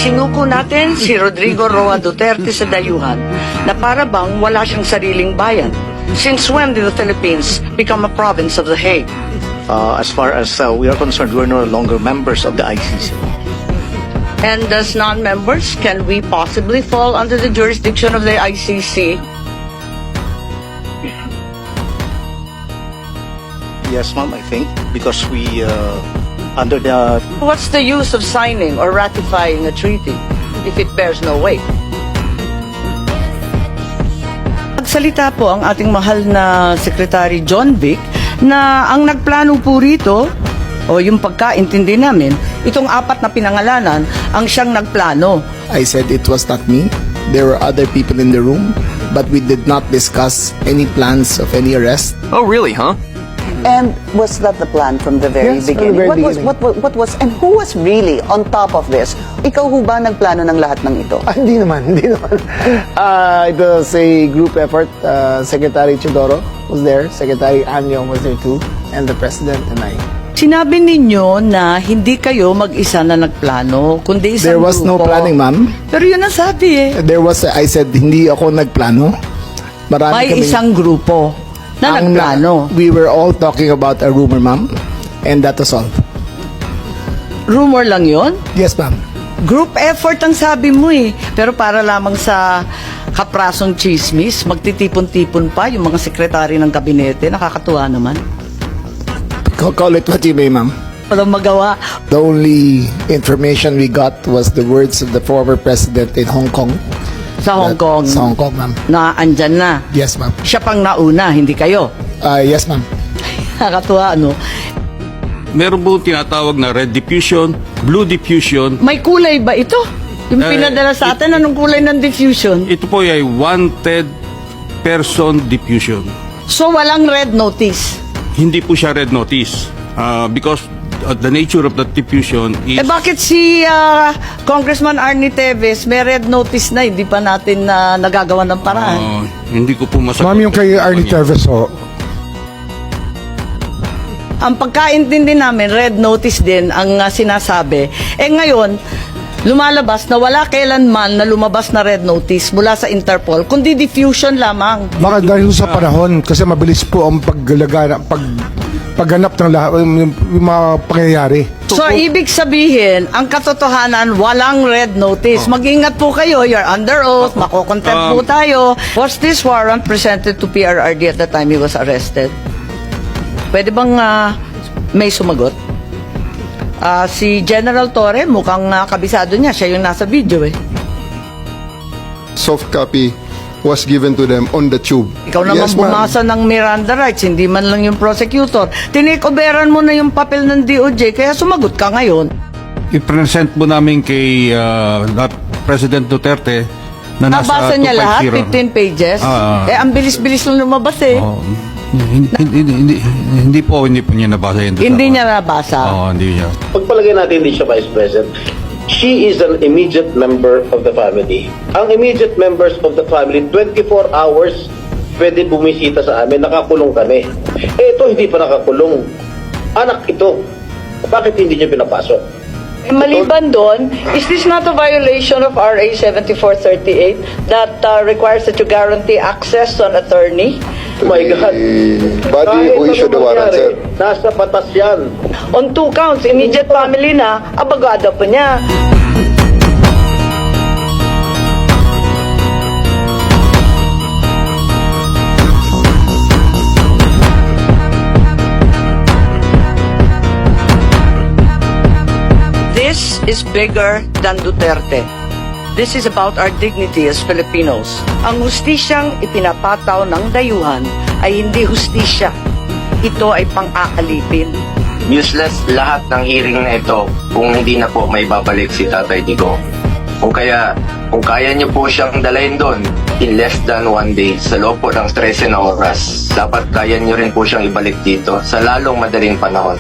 Isinuko natin si Rodrigo Roa Duterte sa dayuhan na para bang wala siyang sariling bayan. Since when did the Philippines become a province of The Hague? As far as we are concerned, we're no longer members of the ICC. And as non-members, can we possibly fall under the jurisdiction of the ICC? Yes, ma'am, I think, because we, under the... What's the use of signing or ratifying a treaty if it bears no weight? Nagsalita po ang ating mahal na Secretary John Vic na ang nagplano po rito, o yung pagkaintindi namin, itong apat na pinangalanan ang siyang nagplano. I said it was not me. There were other people in the room, but we did not discuss any plans of any arrest. Oh, really, huh? And was that the plan from the very Yes, from the beginning? very what beginning. what was and who was really on top of this? Ikaw ho ba nagplano ng lahat ng ito? Hindi naman. It was a group effort. Secretary Chidoro was there. Secretary Anyo was there too. And the President and I. Sinabi ninyo na hindi kayo mag-isa na nagplano, kundi isang There was no grupo. planning, ma'am. Pero yun ang sabi eh. I said, hindi ako nagplano. Marami May kaming- isang grupo na Ang- nagplano. We were all talking about a rumor, ma'am. And that was all. Rumor lang yon. Yes, ma'am. Group effort ang sabi mo eh. Pero para lamang sa kaprasong chismis, magtitipon-tipon pa yung mga sekretary ng kabinete. Nakakatuwa naman. Call it what you may, ma'am. Walang magawa. The only information we got was the words of the former president in Hong Kong. Sa Hong Kong, Sa Hong Kong, ma'am. na andyan na. Yes, ma'am. Siya pang nauna, hindi kayo. Yes, ma'am. Nakakatuwa, ano? Meron po tinatawag na red diffusion, blue diffusion. May kulay ba ito? Yung Eh, pinadala sa atin, anong kulay ng diffusion? Ito po ay wanted person diffusion. So, walang red notice. Hindi po siya red notice because the nature of the diffusion is... Eh bakit si Congressman Arnie Teves may red notice na, hindi pa natin nagagawa ng paraan? Hindi ko po masagot. Ma'am, yung kay Arnie Teves, ho. Ang pagkaintindi namin, red notice din ang sinasabi. Eh ngayon, lumalabas na wala kailanman na lumabas na red notice mula sa Interpol, kundi diffusion lamang. Baka dahil sa panahon, kasi mabilis po ang pagganap ng lahat, yung mga pangyayari. So, ibig sabihin, ang katotohanan, walang red notice. Mag-ingat po kayo, you're under oath, makokontempt po tayo. Was this warrant presented to PRRD at the time he was arrested? Pwede bang may sumagot? Si General Torre, mukhang kabisado niya. Siya yung nasa video eh. Soft copy was given to them on the tube. Ikaw naman Yes, ma'am. bumasa ng Miranda rights, hindi man lang yung prosecutor. Tinikoberan mo na yung papel ng DOJ, kaya sumagot ka ngayon. I-present po namin kay President Duterte na nasa Nabasa niya lahat, 250. 15 pages. Ang bilis-bilis lang lumabas eh. Hindi po niya nabasa yun. Hindi niya nabasa. Oo, hindi niya. Pagpalagay natin hindi siya Vice President, she is an immediate member of the family. Ang immediate members of the family, 24 hours pwede bumisita sa amin, nakakulong kami. Eh ito, hindi pa nakakulong. Anak ito, bakit hindi niya pinapasok? Maliban doon, is this not a violation of RA 7438 that requires that you guarantee access to an attorney? Oh my God. Body Kahit who issued the ano warrant, mangyari, sir. nasa batas yan. On 2 counts, immediate family na, abagado pa niya. This is bigger than Duterte. This is about our dignity as Filipinos. Ang hustisyang ipinapataw ng dayuhan ay hindi hustisya. Ito ay pang-aalipin. Useless lahat ng hearing na ito kung hindi na po may babalik si Tatay Digong. Kung kaya niyo po siyang dalayin doon in less than 1 day sa loob po ng 13 na oras, dapat kaya niyo rin po siyang ibalik dito sa lalong madaling panahon.